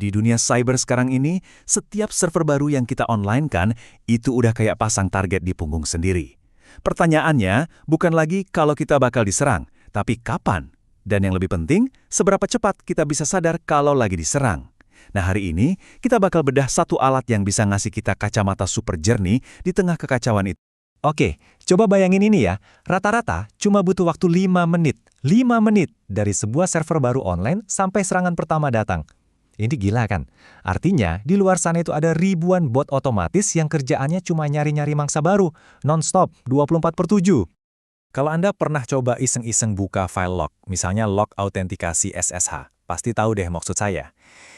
Di dunia cyber sekarang ini, setiap server baru yang kita online kan, itu udah kayak pasang target di punggung sendiri. Pertanyaannya, bukan lagi kalau kita bakal diserang, tapi kapan? Dan yang lebih penting, seberapa cepat kita bisa sadar kalau lagi diserang. Nah, hari ini, kita bakal bedah satu alat yang bisa ngasih kita kacamata super jernih di tengah kekacauan itu. Oke, coba bayangin ini ya. Rata-rata cuma butuh waktu 5 menit. 5 menit dari sebuah server baru online sampai serangan pertama datang. Ini gila kan? Artinya, di luar sana itu ada ribuan bot otomatis yang kerjaannya cuma nyari-nyari mangsa baru, non-stop, 24/7. Kalau Anda pernah coba iseng-iseng buka file log, misalnya log autentikasi SSH, pasti tahu deh maksud saya.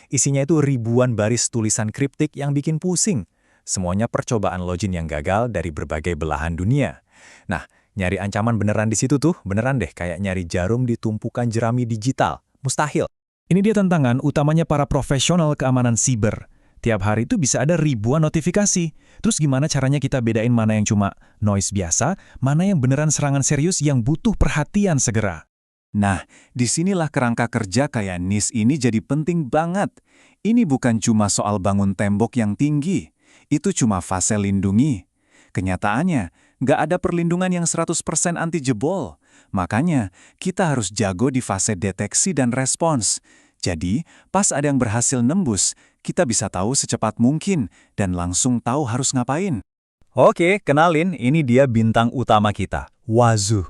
Isinya itu ribuan baris tulisan kriptik yang bikin pusing. Semuanya percobaan login yang gagal dari berbagai belahan dunia. Nah, nyari ancaman beneran di situ tuh, beneran deh kayak nyari jarum di tumpukan jerami digital. Mustahil. Ini dia tantangan utamanya para profesional keamanan siber. Tiap hari itu bisa ada ribuan notifikasi. Terus gimana caranya kita bedain mana yang cuma noise biasa, mana yang beneran serangan serius yang butuh perhatian segera? Nah, disinilah kerangka kerja kayak NIST ini jadi penting banget. Ini bukan cuma soal bangun tembok yang tinggi. Itu cuma fase lindungi. Kenyataannya, nggak ada perlindungan yang 100% anti jebol. Makanya, kita harus jago di fase deteksi dan respons. Jadi, pas ada yang berhasil nembus, kita bisa tahu secepat mungkin dan langsung tahu harus ngapain. Oke, kenalin, ini dia bintang utama kita, Wazu.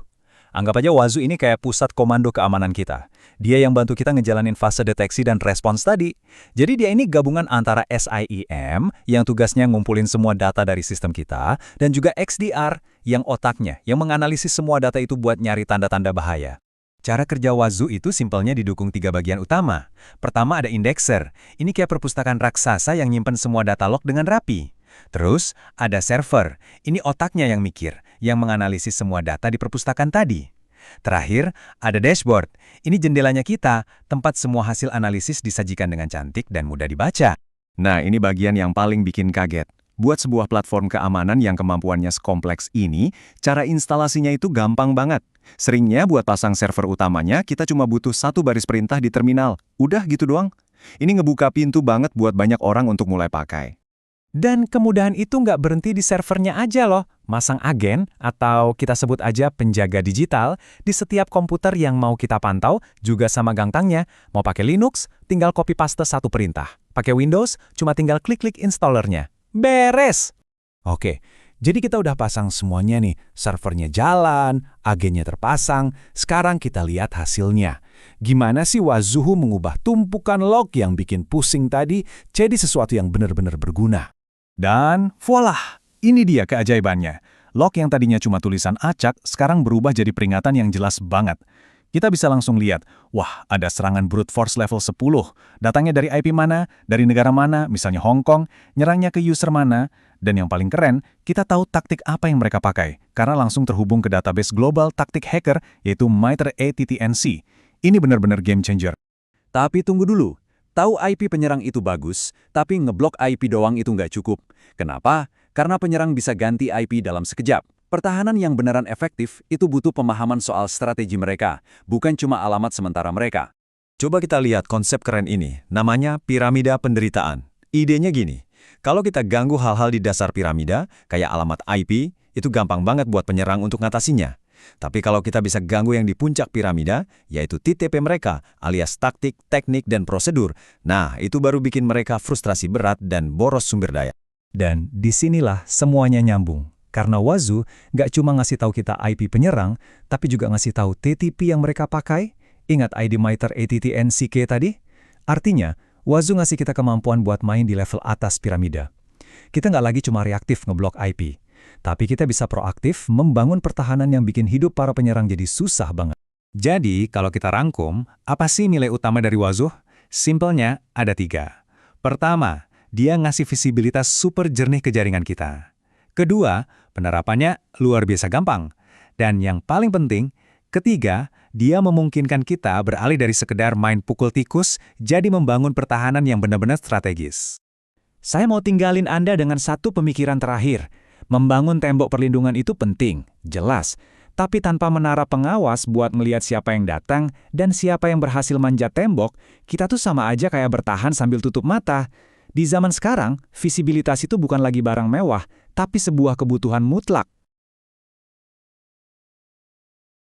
Anggap aja Wazu ini kayak pusat komando keamanan kita. Dia yang bantu kita ngejalanin fase deteksi dan respons tadi. Jadi dia ini gabungan antara SIEM yang tugasnya ngumpulin semua data dari sistem kita, dan juga XDR yang otaknya, yang menganalisis semua data itu buat nyari tanda-tanda bahaya. Cara kerja Wazu itu simpelnya didukung 3 bagian utama. Pertama ada indexer. Ini kayak perpustakaan raksasa yang nyimpen semua data log dengan rapi. Terus, ada server. Ini otaknya yang mikir, yang menganalisis semua data di perpustakaan tadi. Terakhir, ada dashboard. Ini jendelanya kita, tempat semua hasil analisis disajikan dengan cantik dan mudah dibaca. Nah, ini bagian yang paling bikin kaget. Buat sebuah platform keamanan yang kemampuannya sekompleks ini, cara instalasinya itu gampang banget. Seringnya buat pasang server utamanya, kita cuma butuh 1 baris perintah di terminal. Udah gitu doang. Ini ngebuka pintu banget buat banyak orang untuk mulai pakai. Dan kemudahan itu nggak berhenti di servernya aja loh. Masang agen, atau kita sebut aja penjaga digital, di setiap komputer yang mau kita pantau, juga sama gampangnya. Mau pakai Linux, tinggal copy paste 1 perintah. Pakai Windows, cuma tinggal klik-klik installernya. Beres! Oke, jadi kita udah pasang semuanya nih. Servernya jalan, agennya terpasang. Sekarang kita lihat hasilnya. Gimana sih Wazuhu mengubah tumpukan log yang bikin pusing tadi jadi sesuatu yang benar-benar berguna? Dan voila, ini dia keajaibannya. Log yang tadinya cuma tulisan acak, sekarang berubah jadi peringatan yang jelas banget. Kita bisa langsung lihat, wah ada serangan brute force level 10. Datangnya dari IP mana, dari negara mana, misalnya Hong Kong, nyerangnya ke user mana, dan yang paling keren, kita tahu taktik apa yang mereka pakai, karena langsung terhubung ke database global taktik hacker, yaitu MITRE ATT&C. Ini benar-benar game changer. Tapi tunggu dulu. Tahu IP penyerang itu bagus, tapi ngeblok IP doang itu nggak cukup. Kenapa? Karena penyerang bisa ganti IP dalam sekejap. Pertahanan yang beneran efektif itu butuh pemahaman soal strategi mereka, bukan cuma alamat sementara mereka. Coba kita lihat konsep keren ini, namanya piramida penderitaan. Idenya gini, kalau kita ganggu hal-hal di dasar piramida, kayak alamat IP, itu gampang banget buat penyerang untuk ngatasinya. Tapi kalau kita bisa ganggu yang di puncak piramida, yaitu TTP mereka, alias taktik, teknik, dan prosedur, nah itu baru bikin mereka frustrasi berat dan boros sumber daya. Dan disinilah semuanya nyambung. Karena Wazu nggak cuma ngasih tahu kita IP penyerang, tapi juga ngasih tahu TTP yang mereka pakai. Ingat ID MITRE ATT&CK tadi? Artinya, Wazu ngasih kita kemampuan buat main di level atas piramida. Kita nggak lagi cuma reaktif ngeblok IP. Tapi kita bisa proaktif membangun pertahanan yang bikin hidup para penyerang jadi susah banget. Jadi, kalau kita rangkum, apa sih nilai utama dari Wazu? Simpelnya, ada 3. Pertama, dia ngasih visibilitas super jernih ke jaringan kita. Kedua, penerapannya luar biasa gampang. Dan yang paling penting, ketiga, dia memungkinkan kita beralih dari sekedar main pukul tikus, jadi membangun pertahanan yang benar-benar strategis. Saya mau tinggalin Anda dengan satu pemikiran terakhir. Membangun tembok perlindungan itu penting, jelas. Tapi tanpa menara pengawas buat ngelihat siapa yang datang dan siapa yang berhasil manjat tembok, kita tuh sama aja kayak bertahan sambil tutup mata. Di zaman sekarang, visibilitas itu bukan lagi barang mewah, tapi sebuah kebutuhan mutlak.